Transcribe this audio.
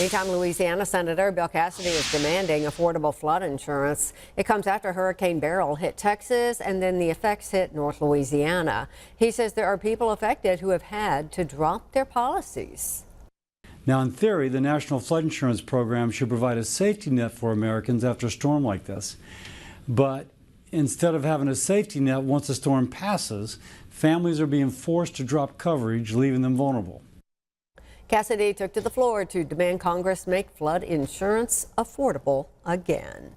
Meantime, Louisiana Senator Bill Cassidy is demanding affordable flood insurance. It comes after Hurricane Beryl hit Texas and then the effects hit North Louisiana. He says there are people affected who have had to drop their policies. Now, in theory, the National Flood Insurance Program should provide a safety net for Americans after a storm like this. But instead of having a safety net once a storm passes, families are being forced to drop coverage, leaving them vulnerable. Cassidy took to the floor to demand Congress make flood insurance affordable again.